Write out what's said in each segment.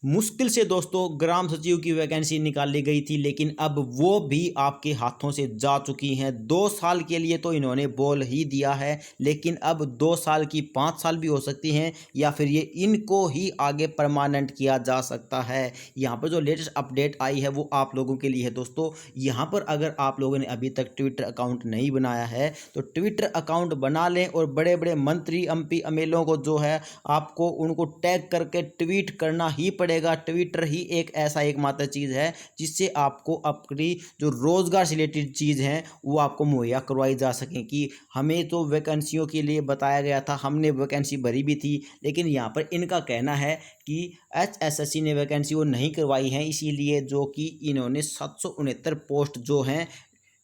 मुश्किल से दोस्तों ग्राम सचिव की वैकेंसी निकाली गई थी, लेकिन अब वो भी आपके हाथों से जा चुकी हैं। 2 साल के लिए तो इन्होंने बोल ही दिया है, लेकिन अब 2 साल की 5 साल भी हो सकती हैं, या फिर ये इनको ही आगे परमानेंट किया जा सकता है। यहाँ पर जो लेटेस्ट अपडेट आई है वो आप लोगों के लिए है दोस्तों। यहाँ पर अगर आप लोगों ने अभी तक ट्विटर अकाउंट नहीं बनाया है तो ट्विटर अकाउंट बना लें, और बड़े बड़े मंत्री एमपी एमएलओ को जो है आपको उनको टैग करके ट्वीट करना ही पड़ेगा। ट्विटर ही एक ऐसा एकमात्र चीज़ है जिससे आपको अपनी जो रोज़गार से रिलेटेड चीज़ हैं वो आपको मुहैया करवाई जा सकें। कि हमें तो वैकेंसियों के लिए बताया गया था, हमने वैकेंसी भरी भी थी, लेकिन यहाँ पर इनका कहना है कि एचएसएससी ने वैकेंसी वो नहीं करवाई है, इसीलिए जो कि इन्होंने 769 पोस्ट जो हैं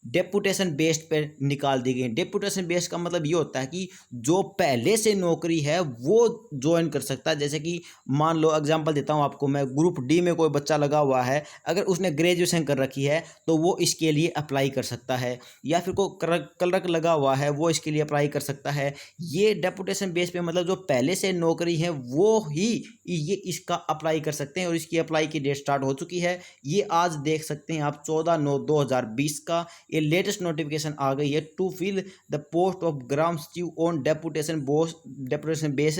डेपुटेशन बेस्ड पे निकाल दी गई। डेपुटेशन बेस्ड का मतलब ये होता है कि जो पहले से नौकरी है वो ज्वाइन कर सकता है। जैसे कि मान लो एग्जांपल देता हूँ आपको मैं, ग्रुप डी में कोई बच्चा लगा हुआ है, अगर उसने ग्रेजुएशन कर रखी है तो वो इसके लिए अप्लाई कर सकता है, या फिर कोई क्लर्क लगा हुआ है वो इसके लिए अप्लाई कर सकता है। ये डेपुटेशन बेस पे मतलब जो पहले से नौकरी है वो ही ये इसका अप्लाई कर सकते हैं, और इसकी अप्लाई की डेट स्टार्ट हो चुकी है। ये आज देख सकते हैं आप 14/9/2020 का ये लेटेस्ट नोटिफिकेशन आ गई है। To fill the post of gram sachiv on deputation base,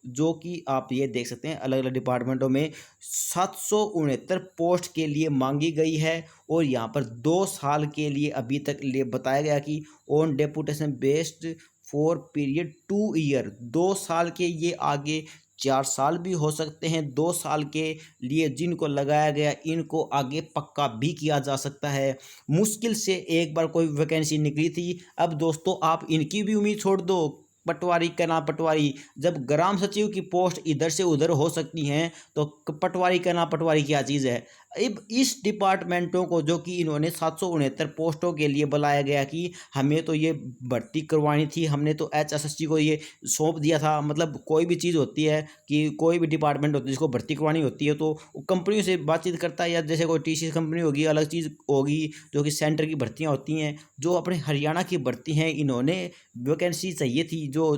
जो कि आप ये देख सकते हैं अलग अलग डिपार्टमेंटों में 769 पोस्ट के लिए मांगी गई है। और यहाँ पर 2 साल के लिए अभी तक बताया गया कि on deputation based for period 2 year, 2 साल के, ये आगे 4 साल भी हो सकते हैं। 2 साल के लिए जिनको लगाया गया इनको आगे पक्का भी किया जा सकता है। मुश्किल से एक बार कोई वैकेंसी निकली थी, अब दोस्तों आप इनकी भी उम्मीद छोड़ दो। पटवारी का ना पटवारी, जब ग्राम सचिव की पोस्ट इधर से उधर हो सकती हैं तो पटवारी का ना पटवारी क्या चीज़ है। अब इस डिपार्टमेंटों को जो कि इन्होंने 769 पोस्टों के लिए बुलाया गया कि हमें तो ये भर्ती करवानी थी, हमने तो एचएसएससी को ये सौंप दिया था। मतलब कोई भी चीज़ होती है कि कोई भी डिपार्टमेंट होती है जिसको भर्ती करवानी होती है तो कंपनियों से बातचीत करता है, या जैसे कोई टीसीएस कंपनी होगी, अलग चीज़ होगी जो कि सेंटर की भर्तियाँ होती हैं। जो अपने हरियाणा की भर्ती हैं, इन्होंने वैकेंसी चाहिए थी, जो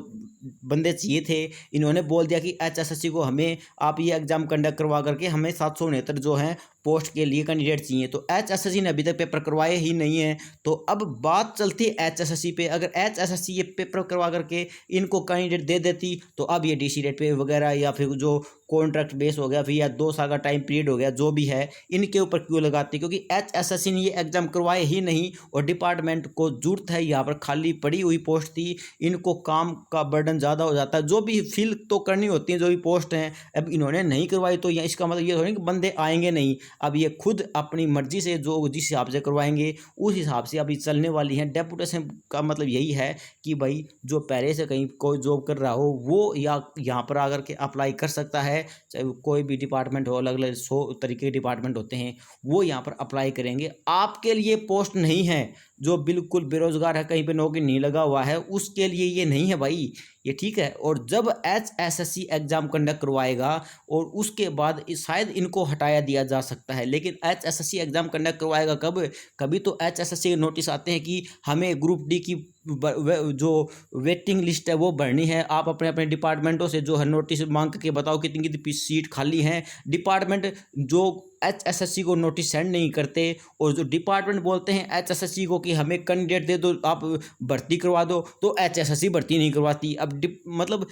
बंदे चाहिए थे, इन्होंने बोल दिया कि एचएसएससी को हमें आप ये एग्ज़ाम कंडक्ट करवा करके हमें 769 जो हैं पोस्ट के लिए कैंडिडेट चाहिए। तो एचएसएससी ने अभी तक पेपर करवाए ही नहीं है। तो अब बात चलती है एचएसएससी पे। अगर एचएसएससी ये पेपर करवा करके इनको कैंडिडेट दे देती तो अब ये डीसी रेट पे वगैरह, या फिर जो कॉन्ट्रैक्ट बेस हो गया, फिर या 2 साल का टाइम पीरियड हो गया, जो भी है इनके ऊपर क्यों लगाती, क्योंकि एचएसएससी ने ये एग्जाम करवाए ही नहीं। और डिपार्टमेंट को जरूरत है, यहाँ पर खाली पड़ी हुई पोस्ट थी, इनको काम का बर्डन ज़्यादा हो जाता है, जो भी फिल तो करनी होती है जो भी पोस्ट हैं। अब इन्होंने नहीं करवाई तो इसका मतलब ये थोड़ी कि बंदे आएंगे नहीं। अब ये खुद अपनी मर्जी से जो जिस हिसाब से करवाएंगे उस हिसाब से अभी चलने वाली हैं। डेपुटेशन का मतलब यही है कि भाई जो पहले से कहीं कोई जॉब कर रहा हो वो या यहाँ पर आकर के अप्लाई कर सकता है। चाहे कोई भी डिपार्टमेंट हो, अलग अलग 100 तरीके के डिपार्टमेंट होते हैं, वो यहाँ पर अप्लाई करेंगे। आपके लिए पोस्ट नहीं है, जो बिल्कुल बेरोजगार है, कहीं पे नौकरी नहीं लगा हुआ है, उसके लिए ये नहीं है भाई, ये ठीक है। और जब एचएसएससी एग्जाम कंडक्ट करवाएगा और उसके बाद शायद इनको हटाया दिया जा सकता है, लेकिन एचएसएससी एग्जाम कंडक्ट करवाएगा कब? कभी तो एचएसएससी के नोटिस आते हैं कि हमें ग्रुप डी की जो वेटिंग लिस्ट है वो भरनी है। आप अपने अपने डिपार्टमेंटों से जो है नोटिस मांग के बताओ कितनी कितनी सीट खाली हैं। डिपार्टमेंट जो एचएसएससी को नोटिस सेंड नहीं करते, और जो डिपार्टमेंट बोलते हैं एचएसएससी को कि हमें कैंडिडेट दे दो, आप भर्ती करवा दो, तो एचएसएससी भर्ती नहीं करवाती। अब मतलब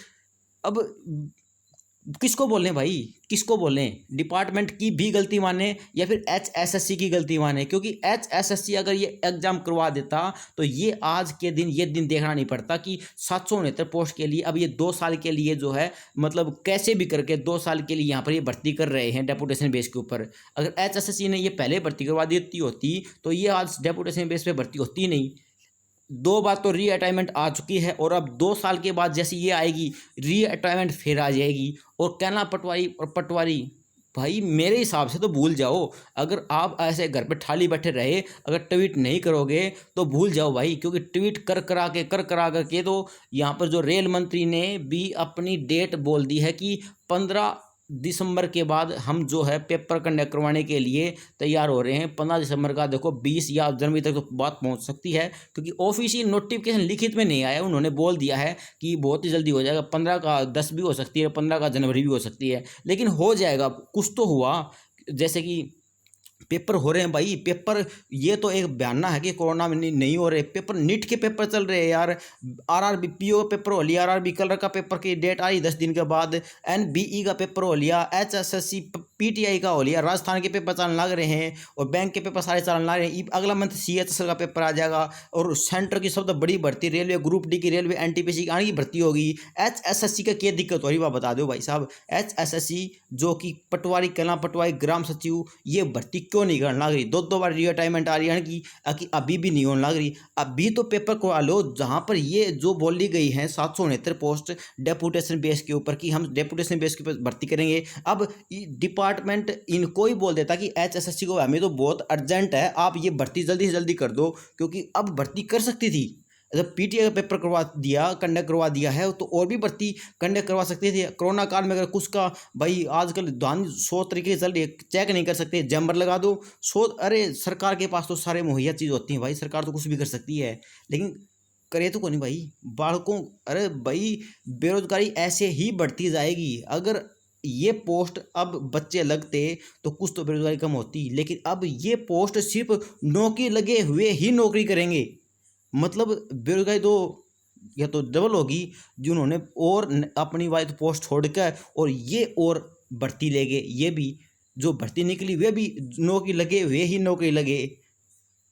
अब किसको बोलें भाई, किसको बोलें? डिपार्टमेंट की भी गलती माने या फिर एचएसएससी की गलती माने? क्योंकि एचएसएससी अगर ये एग्जाम करवा देता तो ये आज के दिन ये दिन देखना नहीं पड़ता कि 769 पोस्ट के लिए अब ये 2 साल के लिए जो है मतलब कैसे भी करके 2 साल के लिए यहाँ पर ये भर्ती कर रहे हैं डेपुटेशन बेस के ऊपर। अगर एचएसएससी ने ये पहले भर्ती करवा देती होती तो ये आज डेपुटेशन बेस पे भर्ती होती नहीं। 2 बार तो री अटाइनमेंट आ चुकी है, और अब 2 साल के बाद जैसी ये आएगी री अटाइनमेंट फिर आ जाएगी। और कहना पटवारी और पटवारी, भाई मेरे हिसाब से तो भूल जाओ। अगर आप ऐसे घर पे खाली बैठे रहे, अगर ट्वीट नहीं करोगे तो भूल जाओ भाई, क्योंकि ट्वीट कर करा के तो यहाँ पर जो रेल मंत्री ने भी अपनी डेट बोल दी है कि 15 दिसंबर के बाद हम जो है पेपर कंडक्ट करवाने के लिए तैयार हो रहे हैं। 15 दिसंबर का देखो 20 या जनवरी तक तो बात पहुंच सकती है, क्योंकि ऑफिशियल नोटिफिकेशन लिखित में नहीं आया। उन्होंने बोल दिया है कि बहुत ही जल्दी हो जाएगा, 15 का 10 भी हो सकती है, 15 का जनवरी भी हो सकती है, लेकिन हो जाएगा। कुछ तो हुआ, जैसे कि पेपर हो रहे हैं भाई। पेपर ये तो एक बहाना है कि कोरोना में नहीं हो रहे पेपर। नीट के पेपर चल रहे हैं यार, आरआरबी पीओ का पेपर हो लिया, आरआरबी कलर का पेपर की डेट आई 10 दिन के बाद, एनबीई का पेपर हो लिया, एचएसएससी पीटीआई का हो लिया, राजस्थान के पेपर चलने लग रहे हैं और बैंक के पेपर सारे चलने लग रहे हैं। अगला मंथ सीएचएसएल का पेपर आ जाएगा और सेंटर की सबसे बड़ी भर्ती रेलवे ग्रुप डी की, रेलवे एनटीपीसी की आने की भर्ती होगी। एचएसएससी का क्या दिक्कत हो रही है बता दो भाई साहब। एचएसएससी जो कि पटवारी, कला पटवारी, ग्राम सचिव, ये भर्ती क्यों नहीं करने लग रही? दो बार रिटायरमेंट आ रही है कि अभी भी नहीं होने लग रही। अभी तो पेपर करवा लो, जहां पर ये जो बोली गई है 769 पोस्ट डेपुटेशन बेस के ऊपर कि हम डेपुटेशन बेस के ऊपर भर्ती करेंगे। अब डिपार्टमेंट इनको ही बोल देता कि एचएसएससी को हमें तो बहुत अर्जेंट है, आप ये भर्ती जल्दी से जल्दी कर दो, क्योंकि अब भर्ती कर सकती थी। जब पीटीआई का पेपर करवा दिया, कंडक्ट करवा दिया है, तो और भी भर्ती कंडक्ट करवा सकते थे। कोरोना काल में अगर कुछ का भाई आजकल धान 100 तरीके से चल रही है, चेक नहीं कर सकते, जैमर लगा दो 100। अरे सरकार के पास तो सारे मुहैया चीज़ होती हैं भाई, सरकार तो कुछ भी कर सकती है, लेकिन करे तो कौन नहीं भाई बालकों। अरे भाई बेरोजगारी ऐसे ही बढ़ती जाएगी। अगर ये पोस्ट अब बच्चे लगते तो कुछ तो बेरोजगारी कम होती, लेकिन अब ये पोस्ट सिर्फ नौकरी लगे हुए ही नौकरी करेंगे, मतलब बेरोजगारी तो या तो डबल होगी, जिन्होंने और अपनी वाइफ पोस्ट छोड़कर और ये और भर्ती लेंगे, ये भी जो भर्ती निकली वे भी नौकरी लगे हुए ही नौकरी लगे।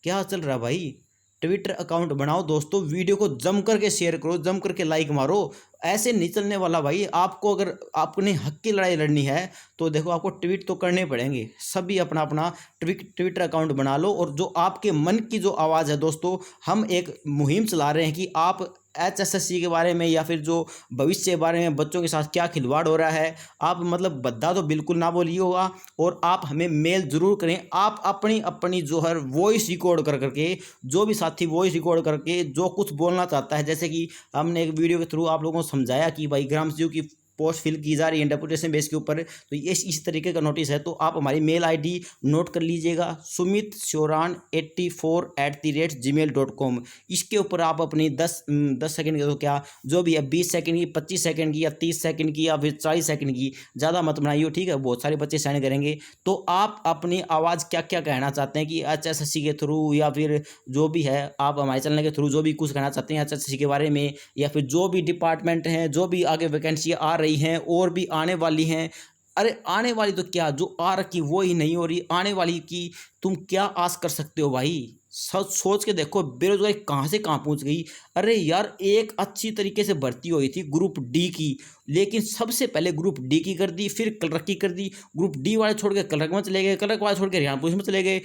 क्या चल रहा भाई? ट्विटर अकाउंट बनाओ दोस्तों, वीडियो को जम करके शेयर करो, जम करके लाइक मारो। ऐसे नहीं चलने वाला भाई। आपको अगर अपने हक की लड़ाई लड़नी है तो देखो आपको ट्वीट तो करने पड़ेंगे। सभी अपना अपना ट्विटर अकाउंट बना लो और जो आपके मन की जो आवाज़ है दोस्तों, हम एक मुहिम चला रहे हैं कि आप एचएसएससी के बारे में या फिर जो भविष्य के बारे में बच्चों के साथ क्या खिलवाड़ हो रहा है, आप मतलब बद्दा तो बिल्कुल ना बोलिए होगा, और आप हमें मेल ज़रूर करें। आप अपनी अपनी जो है वॉइस रिकॉर्ड कर करके, जो भी साथी वॉइस रिकॉर्ड करके जो कुछ बोलना चाहता है, जैसे कि हमने एक वीडियो के थ्रू आप लोगों को समझाया कि भाई ग्राम सचिव की पोस्ट फिल की जा रही है डेपुटेशन बेस के ऊपर, तो ये इस तरीके का नोटिस है। तो आप हमारी मेल आईडी नोट कर लीजिएगा, sumitsioran84@gmail.com। इसके ऊपर आप अपनी 10 सेकंड की, तो क्या जो भी है 20 सेकंड की, 25 सेकंड की या 30 सेकंड की या फिर 40 सेकंड की, ज़्यादा मत बनाइए, ठीक है? बहुत सारे बच्चे साइन करेंगे। तो आप अपनी आवाज़ क्या क्या कहना चाहते हैं कि एचएसएससी के थ्रू या फिर जो भी है, आप हमारे चैनल के थ्रू जो भी कुछ कहना चाहते हैं एचएसएससी के बारे में, या फिर जो भी डिपार्टमेंट हैं, जो भी आगे वैकेंसी आ रही हैं और भी आने वाली हैं। अरे आने वाली तो क्या, जो आ रखी वो ही नहीं हो रही, आने वाली की तुम क्या आस कर सकते हो भाई? सोच के देखो बेरोजगारी कहाँ से कहाँ पहुँच गई। अरे यार एक अच्छी तरीके से भर्ती हुई थी ग्रुप डी की, लेकिन सबसे पहले ग्रुप डी की कर दी, फिर क्लर्क की कर दी। ग्रुप डी वाले छोड़ के क्लर्क में चले गए, क्लर्क वाले छोड़ के हरियाणा पुलिस में चले गए,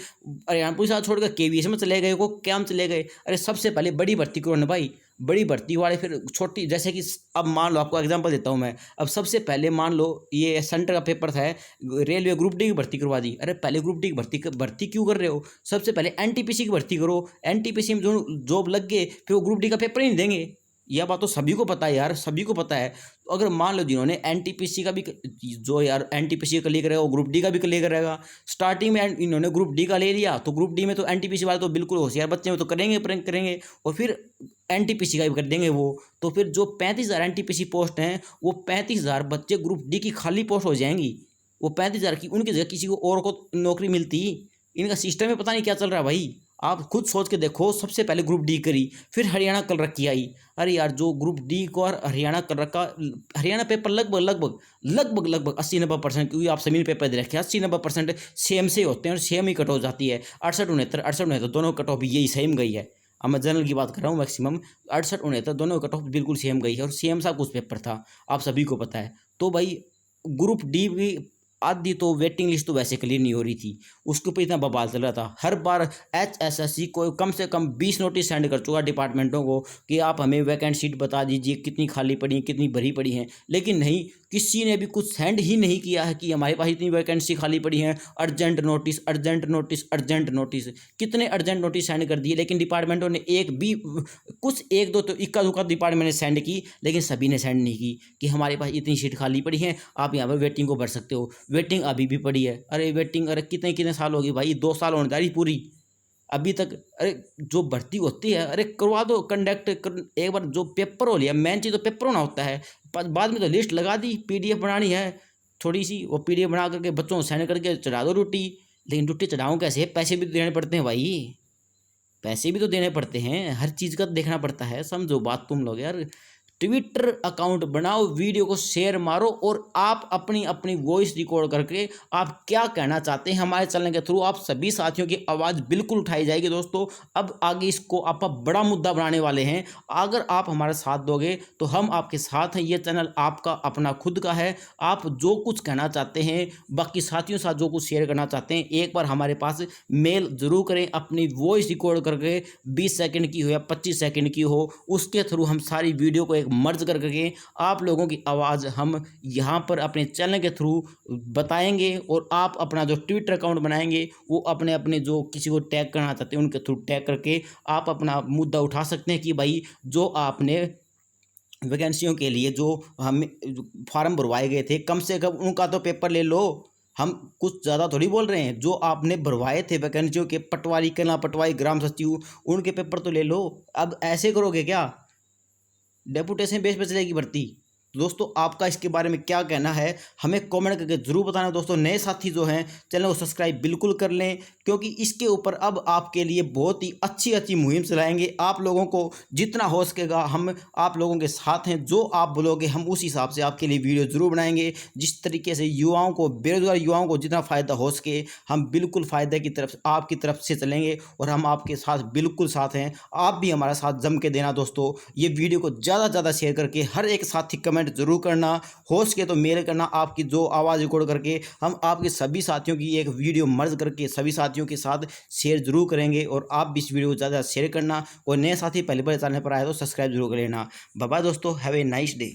हरियाणा पुलिस वाले छोड़ के केवीएस में चले गए, वो क्या में चले गए। अरे सबसे पहले बड़ी भर्ती करो ना भाई, बड़ी भर्ती वाले फिर छोटी। जैसे कि अब मान लो, आपको एग्जांपल देता हूँ मैं, अब सबसे पहले मान लो ये सेंटर का पेपर था, रेलवे ग्रुप डी की भर्ती करवा दी। अरे पहले ग्रुप डी की भर्ती क्यों कर रहे हो? सबसे पहले एनटीपीसी की भर्ती करो, एनटीपीसी में जो जॉब लग गए फिर वो ग्रुप डी का पेपर ही नहीं देंगे। यह बात तो सभी को पता है यार, सभी को पता है। तो अगर मान लो जिन्होंने एनटीपीसी का भी, जो यार एनटीपीसी का क्लियर करेगा वो ग्रुप डी का भी क्लियर करेगा। स्टार्टिंग में इन्होंने ग्रुप डी का ले लिया, तो ग्रुप डी में तो एनटीपीसी वाले तो बिल्कुल होशियार बच्चे हैं, तो करेंगे और फिर एनटीपीसी का भी कर देंगे वो। तो फिर जो 35,000 एनटीपीसी पोस्ट हैं, वो 35,000 बच्चे ग्रुप डी की खाली पोस्ट हो जाएंगी। वो 35,000 की उनकी जगह किसी को और को नौकरी मिलती। इनका सिस्टम में पता नहीं क्या चल रहा है भाई। आप खुद सोच के देखो, सबसे पहले ग्रुप डी करी, फिर हरियाणा क्लर्क की आई। अरे यार जो ग्रुप डी को और हरियाणा क्लर्क का, हरियाणा पेपर लगभग 80-90%, क्योंकि आप सभी पेपर दे रखे हैं, 80-90% सेम से होते हैं और सेम ही कट हो जाती है। 68-69 दोनों कट ऑफ यही सेम गई है। अब मैं जनरल की बात कर रहा हूँ, मैक्सिमम 68-69 दोनों कट ऑफ बिल्कुल सेम गई है और सेम सा कुछ पेपर था, आप सभी को पता है। तो भाई ग्रुप डी भी आधी तो वेटिंग लिस्ट तो वैसे क्लियर नहीं हो रही थी, उसके ऊपर इतना बवाल चल रहा था। हर बार HSSC को कम से कम 20 नोटिस सेंड कर चुका डिपार्टमेंटों को कि आप हमें वैकेंट सीट बता दीजिए, कितनी खाली पड़ी हैं, कितनी भरी पड़ी हैं, लेकिन नहीं, किसी ने भी कुछ सेंड ही नहीं किया है कि हमारे पास इतनी वैकेंसी खाली पड़ी हैं, urgent notice, urgent notice, urgent notice. कितने अर्जेंट नोटिस सेंड कर दिए, लेकिन डिपार्टमेंटों ने एक भी, कुछ एक दो तो इक्का दुक्का डिपार्टमेंट ने सेंड की, लेकिन सभी ने सेंड नहीं की कि हमारे पास इतनी सीट खाली पड़ी हैं, आप यहाँ पर वेटिंग को भर सकते हो। वेटिंग अभी भी पड़ी है। अरे वेटिंग, अरे कितने कितने साल हो गए भाई, 2 साल होने जा रही पूरी, अभी तक। अरे जो भर्ती होती है, अरे करवा दो, कंडक्ट एक बार जो पेपर हो लिया, मेन चीज़ तो पेपर होना होता है, बाद में तो लिस्ट लगा दी, PDF बनानी है थोड़ी सी, वो PDF बना करके बच्चों को सेंड करके चढ़ा दो ड्यूटी। लेकिन ड्यूटी चढ़ाऊँ कैसे, पैसे भी तो देने पड़ते हैं भाई, पैसे भी तो देने पड़ते हैं, हर चीज़ का देखना पड़ता है, समझो बात तुम लोग यार। ट्विटर अकाउंट बनाओ, वीडियो को शेयर मारो, और आप अपनी अपनी वॉइस रिकॉर्ड करके आप क्या कहना चाहते हैं हमारे चैनल के थ्रू, आप सभी साथियों की आवाज़ बिल्कुल उठाई जाएगी दोस्तों। अब आगे इसको आप बड़ा मुद्दा बनाने वाले हैं, अगर आप हमारा साथ दोगे तो हम आपके साथ हैं। ये चैनल आपका अपना खुद का है, आप जो कुछ कहना चाहते हैं, बाकी साथियों के साथ जो कुछ शेयर करना चाहते हैं, एक बार हमारे पास मेल जरूर करें, अपनी वॉइस रिकॉर्ड करके 20 सेकंड की हो या 25 सेकंड की हो, उसके थ्रू हम सारी वीडियो को एक मर्ज करके आप लोगों की आवाज़ हम यहाँ पर अपने चैनल के थ्रू बताएंगे, और आप अपना जो ट्विटर अकाउंट बनाएंगे वो अपने अपने जो किसी को टैग करना चाहते हैं उनके थ्रू टैग करके आप अपना मुद्दा उठा सकते हैं कि भाई जो आपने वैकेंसियों के लिए जो हम फॉर्म भरवाए गए थे, कम से कम उनका तो पेपर ले लो। हम कुछ ज़्यादा थोड़ी बोल रहे हैं, जो आपने भरवाए थे वैकेंसियों के, पटवारी, कला पटवारी, ग्राम सचिव, उनके पेपर तो ले लो। अब ऐसे करोगे क्या, डेपुटेशन बेस पे चलेगी भर्ती? दोस्तों आपका इसके बारे में क्या कहना है, हमें कमेंट करके जरूर बताना। दोस्तों नए साथी जो हैं चैनल को सब्सक्राइब बिल्कुल कर लें, क्योंकि इसके ऊपर अब आपके लिए बहुत ही अच्छी अच्छी मुहिम चलाएंगे। आप लोगों को जितना हो सकेगा हम आप लोगों के साथ हैं, जो आप बोलोगे हम उस हिसाब से आपके लिए वीडियो जरूर बनाएंगे। जिस तरीके से युवाओं को, बेरोजगार युवाओं को जितना फ़ायदा हो सके, हम बिल्कुल फ़ायदे की तरफ आपकी तरफ से चलेंगे, और हम आपके साथ बिल्कुल साथ हैं। आप भी हमारा साथ जम के देना दोस्तों। ये वीडियो को ज़्यादा से ज़्यादा शेयर करके हर एक साथी कमेंट जरूर करना, हो सके तो मेल करना, आपकी जो आवाज़ रिकॉर्ड करके हम आपके सभी साथियों की एक वीडियो मर्ज करके सभी साथियों के साथ शेयर जरूर करेंगे। और आप भी इस वीडियो को ज़्यादा शेयर करना, और नए साथी पहले बार चैनल पर आए तो सब्सक्राइब जरूर कर लेना। बाय बाय दोस्तों, हैव ए नाइस डे।